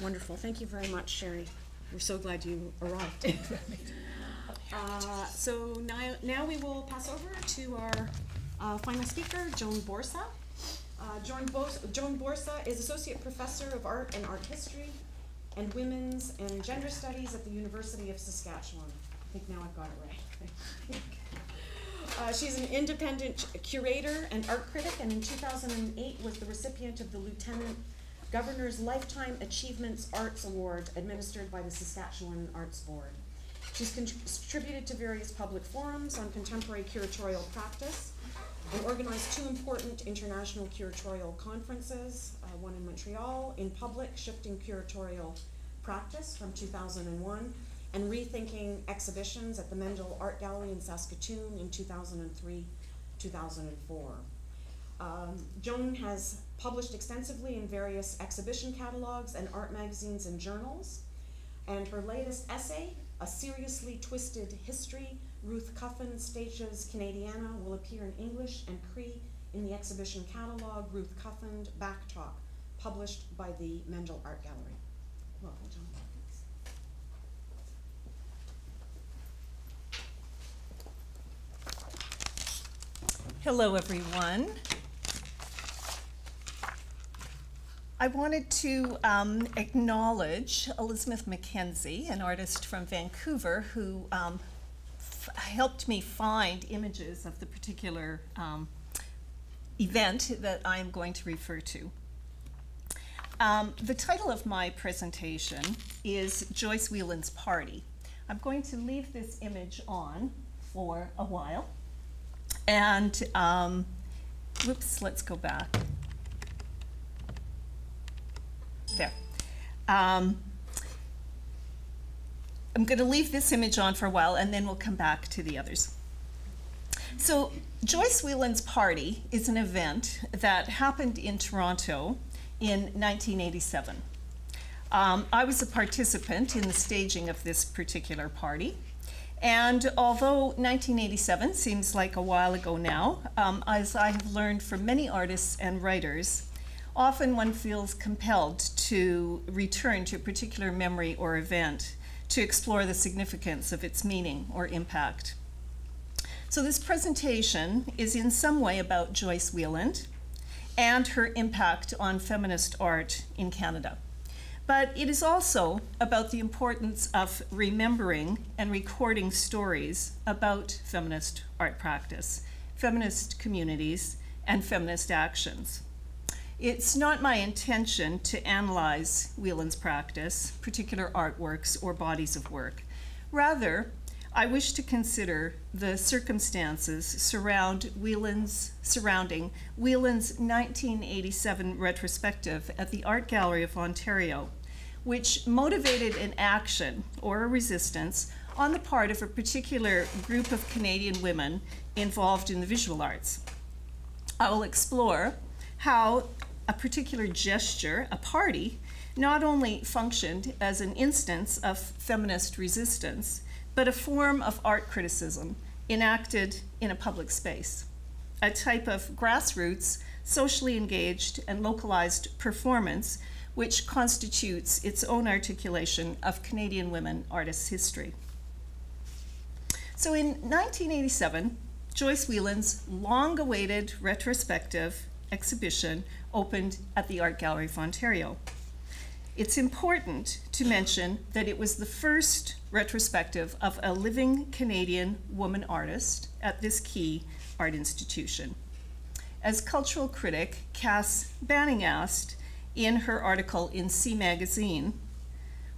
Wonderful. Thank you very much, Sherry. We're so glad you arrived. So now we will pass over to our final speaker, Joan Borsa. Joan Borsa is Associate Professor of Art and Art History and Women's and Gender Studies at the University of Saskatchewan. I think now I've got it right. She's an independent curator and art critic, and in 2008 was the recipient of the Lieutenant Governor's Lifetime Achievements Arts Award administered by the Saskatchewan Arts Board. She's contributed to various public forums on contemporary curatorial practice and organized two important international curatorial conferences, one in Montreal, In Public, Shifting Curatorial Practice from 2001, and Rethinking Exhibitions at the Mendel Art Gallery in Saskatoon in 2003-2004. Joan has published extensively in various exhibition catalogs and art magazines and journals, and her latest essay, A Seriously Twisted History, Ruth Cuffin Stages Canadiana, will appear in English and Cree in the exhibition catalog, Ruth Cuffin Backtalk, published by the Mendel Art Gallery. Welcome, Joan. Hello, everyone. I wanted to acknowledge Elizabeth McKenzie, an artist from Vancouver, who helped me find images of the particular event that I am going to refer to. The title of my presentation is Joyce Wieland's Party. I'm going to leave this image on for a while. And, whoops, let's go back. There. I'm going to leave this image on for a while, and then we'll come back to the others. So Joyce Wieland's Party is an event that happened in Toronto in 1987. I was a participant in the staging of this particular party. And although 1987 seems like a while ago now, as I have learned from many artists and writers, often one feels compelled to return to a particular memory or event to explore the significance of its meaning or impact. So this presentation is in some way about Joyce Wieland and her impact on feminist art in Canada. But it is also about the importance of remembering and recording stories about feminist art practice, feminist communities, and feminist actions. It's not my intention to analyze Wieland's practice, particular artworks, or bodies of work. Rather, I wish to consider the circumstances surrounding Wieland's 1987 retrospective at the Art Gallery of Ontario, which motivated an action or a resistance on the part of a particular group of Canadian women involved in the visual arts. I will explore how a particular gesture, a party, not only functioned as an instance of feminist resistance, but a form of art criticism enacted in a public space, a type of grassroots, socially engaged, and localized performance which constitutes its own articulation of Canadian women artists' history. So in 1987, Joyce Wieland's long-awaited retrospective exhibition opened at the Art Gallery of Ontario. It's important to mention that it was the first retrospective of a living Canadian woman artist at this key art institution. As cultural critic Cass Banning asked in her article in C Magazine,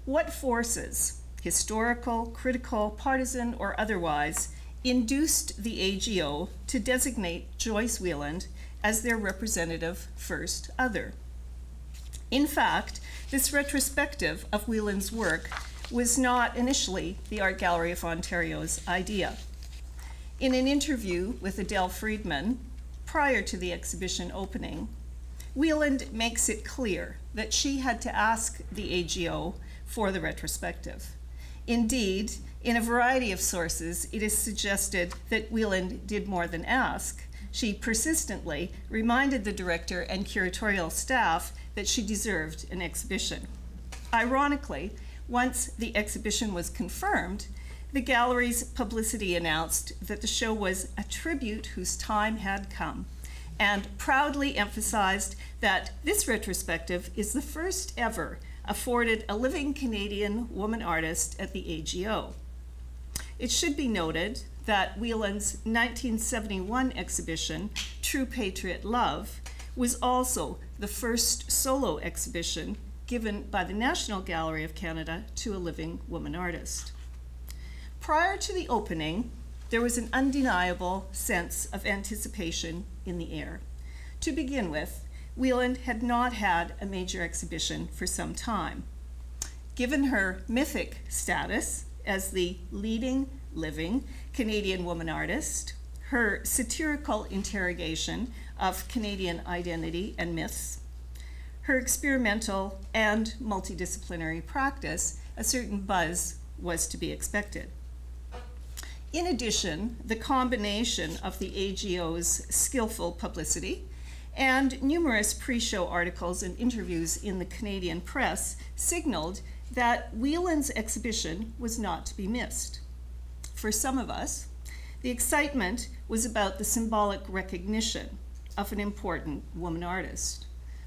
what forces, historical, critical, partisan, or otherwise, induced the AGO to designate Joyce Wieland as their representative first other? In fact, this retrospective of Wieland's work was not initially the Art Gallery of Ontario's idea. In an interview with Adele Friedman prior to the exhibition opening, Wieland makes it clear that she had to ask the AGO for the retrospective. Indeed, in a variety of sources, it is suggested that Wieland did more than ask. She persistently reminded the director and curatorial staff that she deserved an exhibition. Ironically, once the exhibition was confirmed, the gallery's publicity announced that the show was a tribute whose time had come, and proudly emphasized that this retrospective is the first ever afforded a living Canadian woman artist at the AGO. It should be noted that Wieland's 1971 exhibition, True Patriot Love, was also the first solo exhibition given by the National Gallery of Canada to a living woman artist. Prior to the opening, there was an undeniable sense of anticipation in the air. To begin with, Wieland had not had a major exhibition for some time. Given her mythic status as the leading living Canadian woman artist, her satirical interrogation of Canadian identity and myths, her experimental and multidisciplinary practice, a certain buzz was to be expected. In addition, the combination of the AGO's skillful publicity and numerous pre-show articles and interviews in the Canadian press signaled that Wieland's exhibition was not to be missed. For some of us, the excitement was about the symbolic recognition of an important woman artist.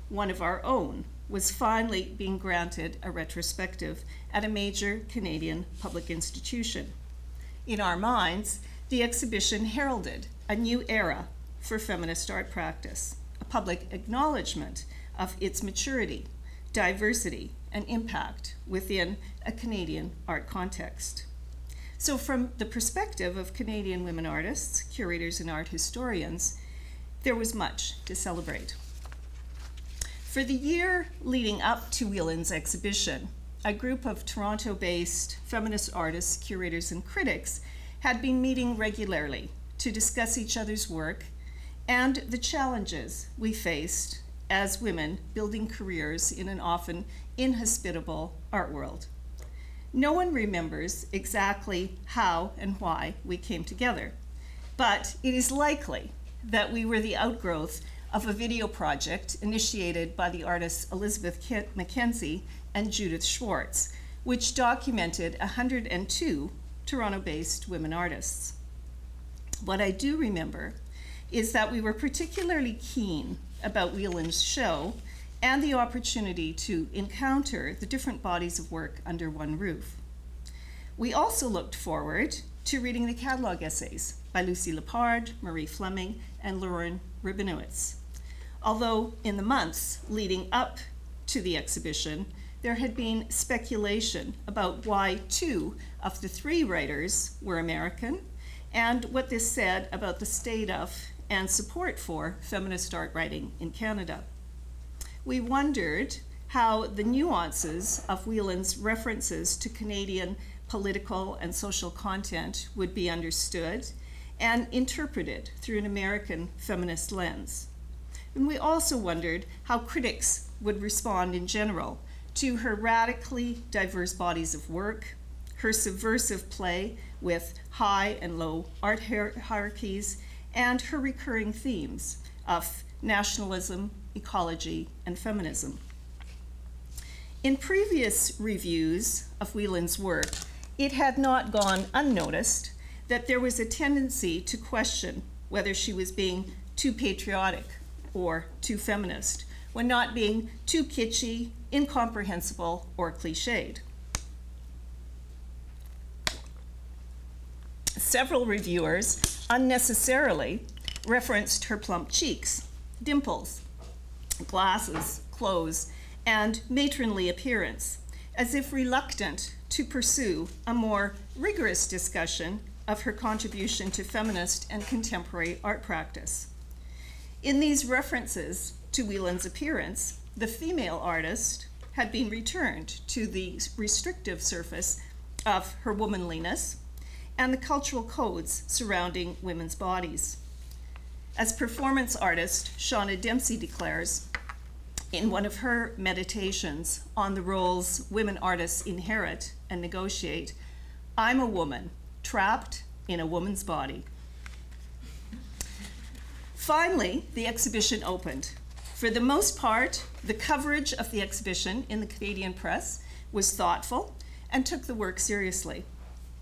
One of our own was finally being granted a retrospective at a major Canadian public institution. In our minds, the exhibition heralded a new era for feminist art practice, a public acknowledgement of its maturity, diversity, and impact within a Canadian art context. So from the perspective of Canadian women artists, curators, and art historians, there was much to celebrate. For the year leading up to Wieland's exhibition, a group of Toronto-based feminist artists, curators, and critics had been meeting regularly to discuss each other's work and the challenges we faced as women building careers in an often inhospitable art world. No one remembers exactly how and why we came together, but it is likely that we were the outgrowth of a video project initiated by the artists Elizabeth Mackenzie and Judith Schwartz, which documented 102 Toronto-based women artists. What I do remember is that we were particularly keen about Wieland's show and the opportunity to encounter the different bodies of work under one roof. We also looked forward to reading the catalog essays by Lucy Lepard, Marie Fleming, and Lauren Rabinowitz. Although in the months leading up to the exhibition, there had been speculation about why two of the three writers were American and what this said about the state of and support for feminist art writing in Canada. We wondered how the nuances of Wieland's references to Canadian political and social content would be understood and interpreted through an American feminist lens. And we also wondered how critics would respond in general to her radically diverse bodies of work, her subversive play with high and low art hierarchies, and her recurring themes of nationalism, ecology, and feminism. In previous reviews of Wieland's work, it had not gone unnoticed that there was a tendency to question whether she was being too patriotic or too feminist, when not being too kitschy, incomprehensible, or cliched. Several reviewers unnecessarily referenced her plump cheeks, dimples, glasses, clothes, and matronly appearance, as if reluctant to pursue a more rigorous discussion of her contribution to feminist and contemporary art practice. In these references to Wieland's appearance, the female artist had been returned to the restrictive surface of her womanliness and the cultural codes surrounding women's bodies. As performance artist Shauna Dempsey declares in one of her meditations on the roles women artists inherit and negotiate, "I'm a woman trapped in a woman's body." Finally, the exhibition opened. For the most part, the coverage of the exhibition in the Canadian press was thoughtful and took the work seriously.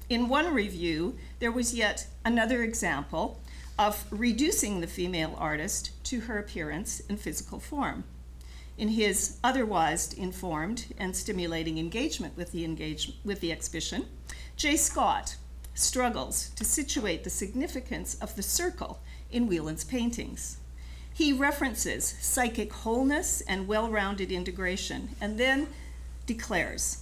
In one review, there was yet another example of reducing the female artist to her appearance and physical form. In his otherwise informed and stimulating engagement with the exhibition, J. Scott struggles to situate the significance of the circle in Wieland's paintings. He references psychic wholeness and well-rounded integration, and then declares,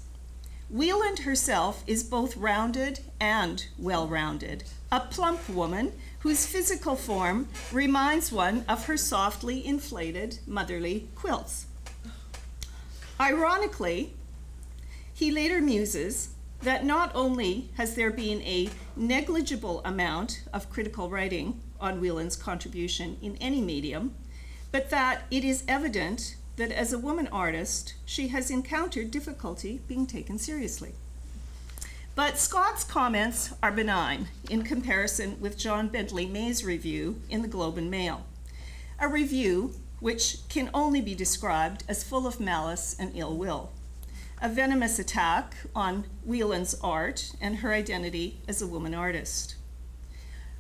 "Wieland herself is both rounded and well-rounded, a plump woman whose physical form reminds one of her softly inflated motherly quilts." Ironically, he later muses that not only has there been a negligible amount of critical writing on Wieland's contribution in any medium, but that it is evident that as a woman artist, she has encountered difficulty being taken seriously. But Scott's comments are benign in comparison with John Bentley May's review in the Globe and Mail, a review which can only be described as full of malice and ill will, a venomous attack on Wieland's art and her identity as a woman artist.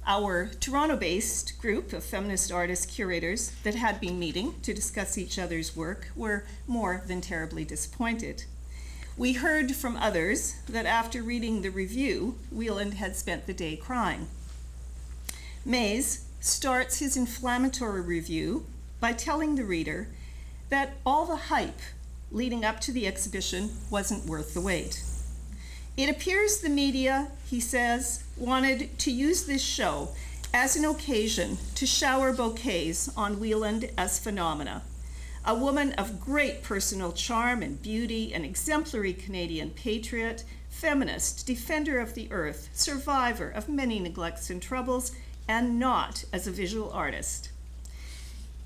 Our Toronto-based group of feminist artist curators that had been meeting to discuss each other's work were more than terribly disappointed. We heard from others that after reading the review, Wieland had spent the day crying. Mays starts his inflammatory review by telling the reader that all the hype leading up to the exhibition wasn't worth the wait. It appears the media, he says, wanted to use this show as an occasion to shower bouquets on Wieland as phenomena, a woman of great personal charm and beauty, an exemplary Canadian patriot, feminist, defender of the earth, survivor of many neglects and troubles, and not as a visual artist.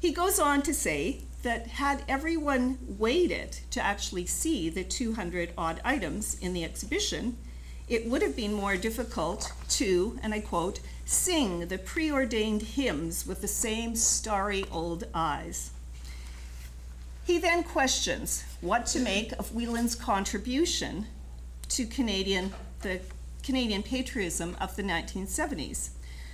He goes on to say that had everyone waited to actually see the 200 odd items in the exhibition, it would have been more difficult to, and I quote, "sing the preordained hymns with the same starry old eyes." He then questions what to make of Wieland's contribution to the Canadian patriotism of the 1970s,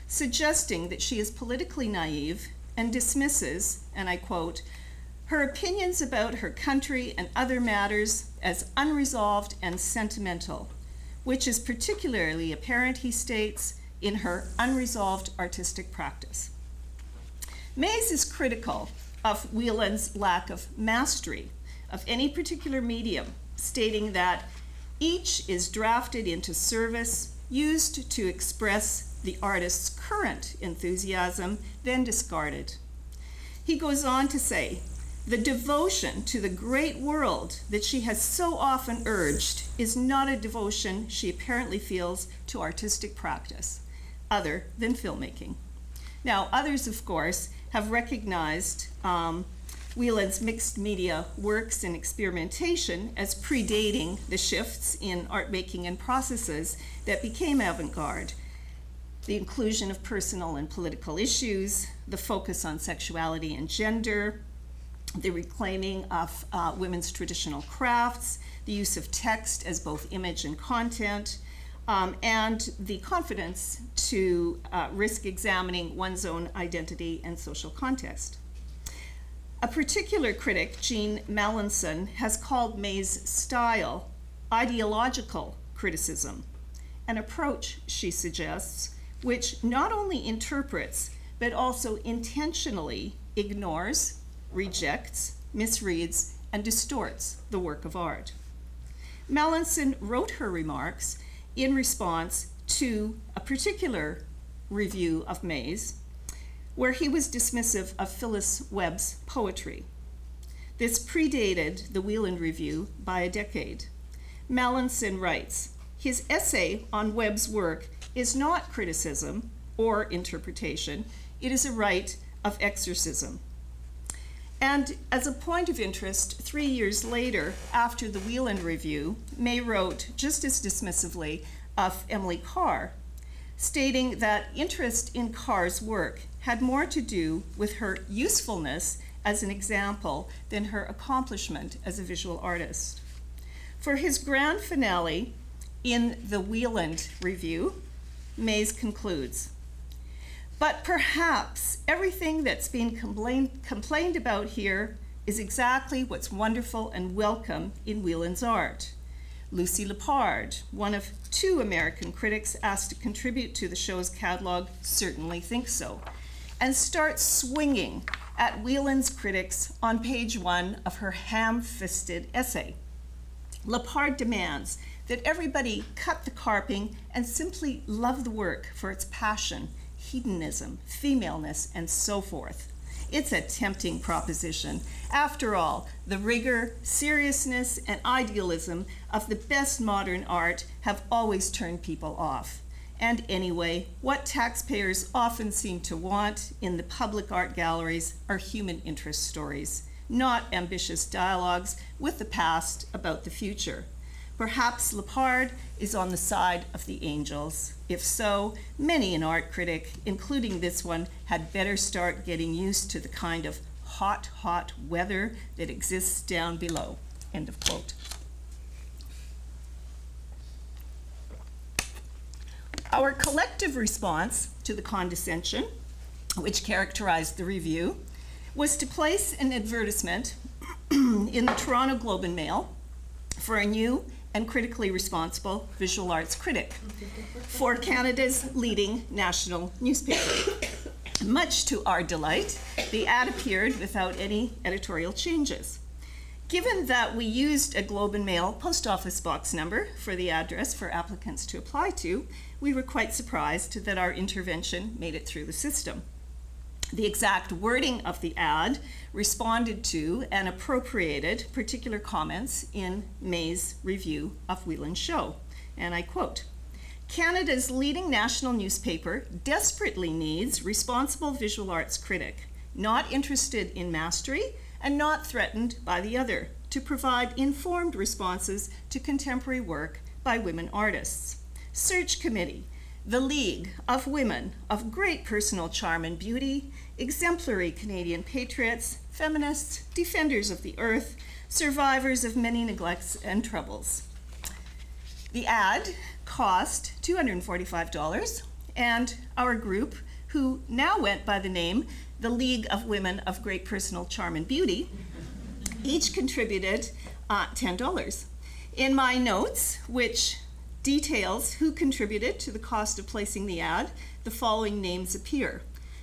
suggesting that she is politically naive and dismisses, and I quote, "her opinions about her country and other matters as unresolved and sentimental, which is particularly apparent," he states, "in her unresolved artistic practice." Mays is critical of Wieland's lack of mastery of any particular medium, stating that each is drafted into service, used to express the artist's current enthusiasm, then discarded. He goes on to say, "The devotion to the great world that she has so often urged is not a devotion she apparently feels to artistic practice, other than filmmaking." Now, others, of course, have recognized Wieland's mixed media works and experimentation as predating the shifts in art making and processes that became avant-garde. The inclusion of personal and political issues, the focus on sexuality and gender, the reclaiming of women's traditional crafts, the use of text as both image and content, and the confidence to risk examining one's own identity and social context. A particular critic, Jean Mallinson, has called May's style ideological criticism, an approach, she suggests, which not only interprets, but also intentionally ignores, rejects, misreads, and distorts the work of art. Mallinson wrote her remarks in response to a particular review of May's, where he was dismissive of Phyllis Webb's poetry. This predated the Wieland review by a decade. Mallinson writes, "His essay on Webb's work is not criticism or interpretation, it is a rite of exorcism." And as a point of interest, 3 years later, after the Wieland review, May wrote just as dismissively of Emily Carr, stating that interest in Carr's work had more to do with her usefulness as an example than her accomplishment as a visual artist. For his grand finale in the Wieland Review, Mays concludes, "But perhaps everything that's being complained about here is exactly what's wonderful and welcome in Wieland's art. Lucy Lepard, one of 2 American critics asked to contribute to the show's catalog, certainly thinks so, and starts swinging at Wieland's critics on page 1 of her ham-fisted essay. Lepard demands that everybody cut the carping and simply love the work for its passion, hedonism, femaleness, and so forth. It's a tempting proposition. After all, the rigor, seriousness, and idealism of the best modern art have always turned people off. And anyway, what taxpayers often seem to want in the public art galleries are human interest stories, not ambitious dialogues with the past about the future. Perhaps Lepard is on the side of the angels. If so, many an art critic, including this one, had better start getting used to the kind of hot, hot weather that exists down below." End of quote. Our collective response to the condescension, which characterized the review, was to place an advertisement in the Toronto Globe and Mail for a new and critically responsible visual arts critic for Canada's leading national newspaper. Much to our delight, the ad appeared without any editorial changes. Given that we used a Globe and Mail post office box number for the address for applicants to apply to, we were quite surprised that our intervention made it through the system. The exact wording of the ad responded to and appropriated particular comments in May's review of Wieland's show. And I quote, "Canada's leading national newspaper desperately needs responsible visual arts critic, not interested in mastery and not threatened by the other, to provide informed responses to contemporary work by women artists. Search Committee, the League of Women of great personal charm and beauty, exemplary Canadian patriots, feminists, defenders of the earth, survivors of many neglects and troubles." The ad cost $245, and our group, who now went by the name the League of Women of Great Personal Charm and Beauty, each contributed $10. In my notes, which details who contributed to the cost of placing the ad, the following names appear: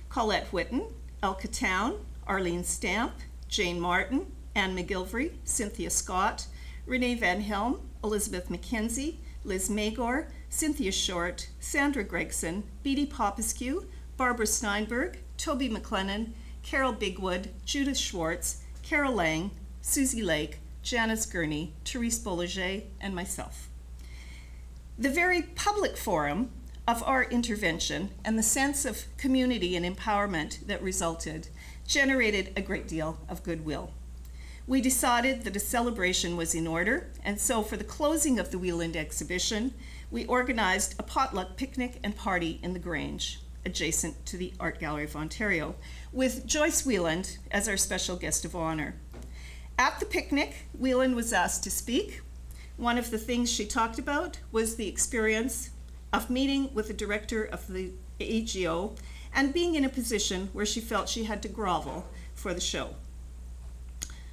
Colette Whitten, Elka Town, Arlene Stamp, Jane Martin, Anne McGilvery, Cynthia Scott, Renee Van Helm, Elizabeth McKenzie, Liz Magor, Cynthia Short, Sandra Gregson, Beattie Popescu, Barbara Steinberg, Toby McLennan, Carol Bigwood, Judith Schwartz, Carol Lang, Susie Lake, Janice Gurney, Therese Bolliger, and myself. The very public forum of our intervention and the sense of community and empowerment that resulted generated a great deal of goodwill. We decided that a celebration was in order, and so for the closing of the Wieland exhibition, we organized a potluck picnic and party in the Grange, adjacent to the Art Gallery of Ontario, with Joyce Wieland as our special guest of honor. At the picnic, Wieland was asked to speak. One of the things she talked about was the experience of meeting with the director of the AGO and being in a position where she felt she had to grovel for the show.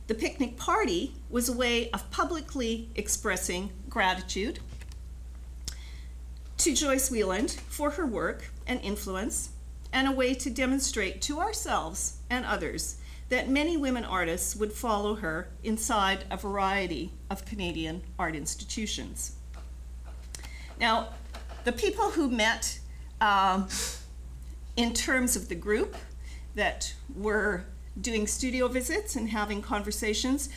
The picnic party was a way of publicly expressing gratitude to Joyce Wieland for her work and influence, and a way to demonstrate to ourselves and others that many women artists would follow her inside a variety of Canadian art institutions. Now, the people who met in terms of the group that were doing studio visits and having conversations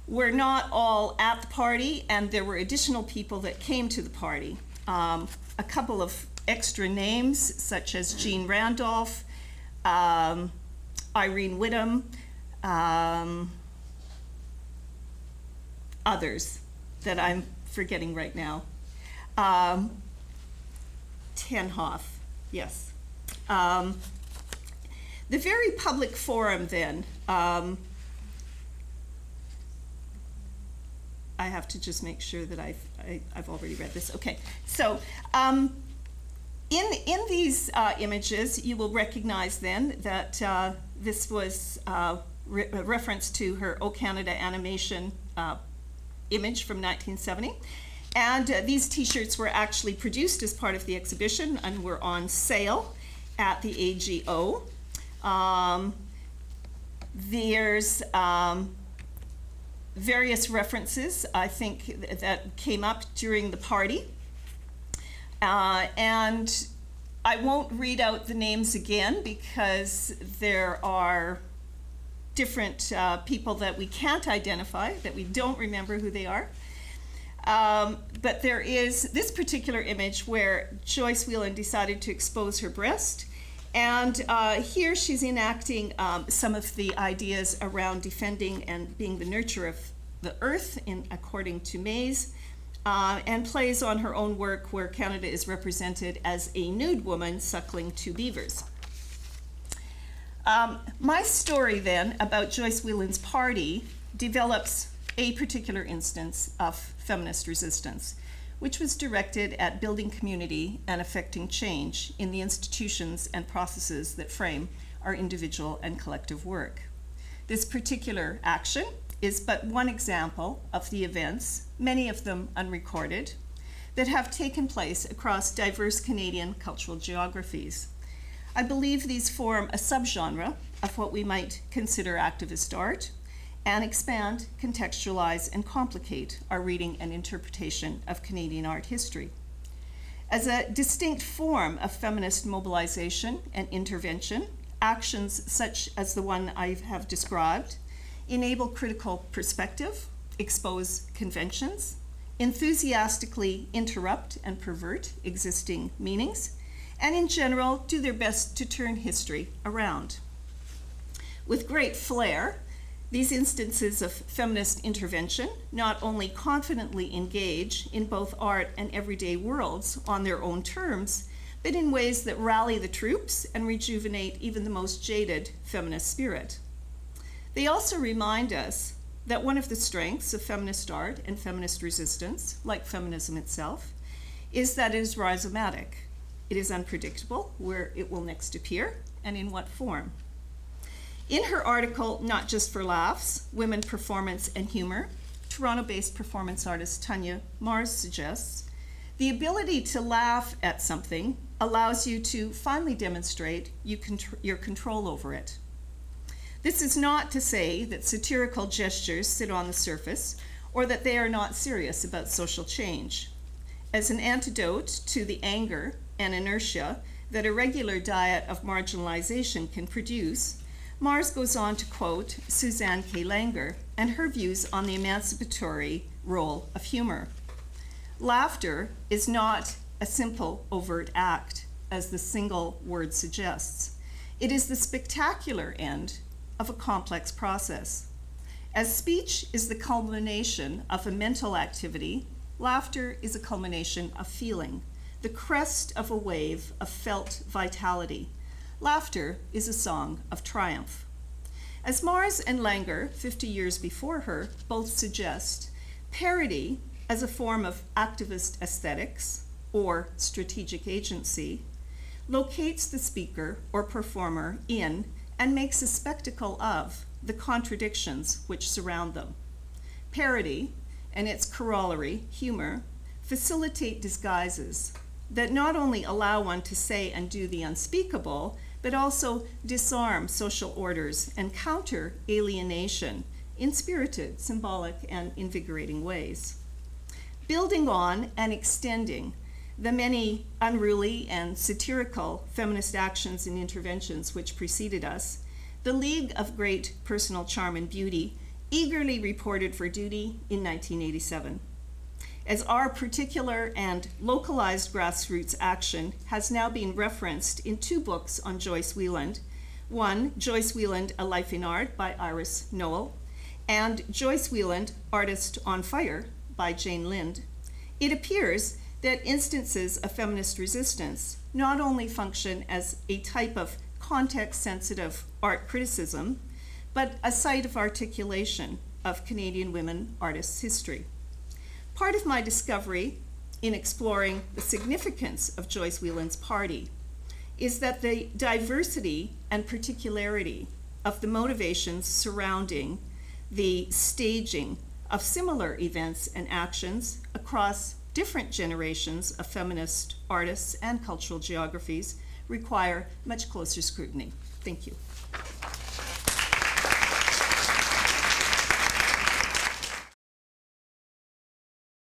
were not all at the party, and there were additional people that came to the party. A couple of extra names, such as Jean Randolph, Irene Whittam, others that I'm forgetting right now. Tenhoff, yes. The very public forum then I have to just make sure that I've already read this. Okay, so in these images, you will recognize then that this was a reference to her O Canada animation image from 1970. And these t-shirts were actually produced as part of the exhibition and were on sale at the AGO. There's various references, I think, that came up during the party. And I won't read out the names again because there are different people that we can't identify, that we don't remember who they are. But there is this particular image where Joyce Wieland decided to expose her breast. And here she's enacting some of the ideas around defending and being the nurturer of the earth, according to Mays, and plays on her own work where Canada is represented as a nude woman suckling two beavers. My story then about Joyce Wieland's party develops a particular instance of feminist resistance, which was directed at building community and affecting change in the institutions and processes that frame our individual and collective work. This particular action is but one example of the events, many of them unrecorded, that have taken place across diverse Canadian cultural geographies. I believe these form a subgenre of what we might consider activist art, and expand, contextualize, and complicate our reading and interpretation of Canadian art history. As a distinct form of feminist mobilization and intervention, actions such as the one I have described enable critical perspective, expose conventions, enthusiastically interrupt and pervert existing meanings, and in general do their best to turn history around. With great flair, these instances of feminist intervention not only confidently engage in both art and everyday worlds on their own terms, but in ways that rally the troops and rejuvenate even the most jaded feminist spirit. They also remind us that one of the strengths of feminist art and feminist resistance, like feminism itself, is that it is rhizomatic. It is unpredictable where it will next appear and in what form. In her article, Not Just for Laughs, Women, Performance, and Humor, Toronto-based performance artist Tanya Mars suggests, the ability to laugh at something allows you to finally demonstrate your control over it. This is not to say that satirical gestures sit on the surface or that they are not serious about social change. As an antidote to the anger and inertia that a regular diet of marginalization can produce, Mars goes on to quote Suzanne K. Langer and her views on the emancipatory role of humor. Laughter is not a simple overt act, as the single word suggests. It is the spectacular end of a complex process. As speech is the culmination of a mental activity, laughter is a culmination of feeling, the crest of a wave of felt vitality. Laughter is a song of triumph. As Mars and Langer, 50 years before her, both suggest, parody as a form of activist aesthetics or strategic agency locates the speaker or performer in and makes a spectacle of the contradictions which surround them. Parody and its corollary, humor, facilitate disguises that not only allow one to say and do the unspeakable, but also disarm social orders and counter alienation in spirited, symbolic, and invigorating ways. Building on and extending the many unruly and satirical feminist actions and interventions which preceded us, the League of Great Personal Charm and Beauty eagerly reported for duty in 1987. As our particular and localized grassroots action has now been referenced in two books on Joyce Wieland, one, Joyce Wieland, A Life in Art by Iris Noel, and Joyce Wieland, Artist on Fire by Jane Lind, it appears that instances of feminist resistance not only function as a type of context-sensitive art criticism, but a site of articulation of Canadian women artists' history. Part of my discovery in exploring the significance of Joyce Wieland's party is that the diversity and particularity of the motivations surrounding the staging of similar events and actions across different generations of feminist artists and cultural geographies require much closer scrutiny. Thank you.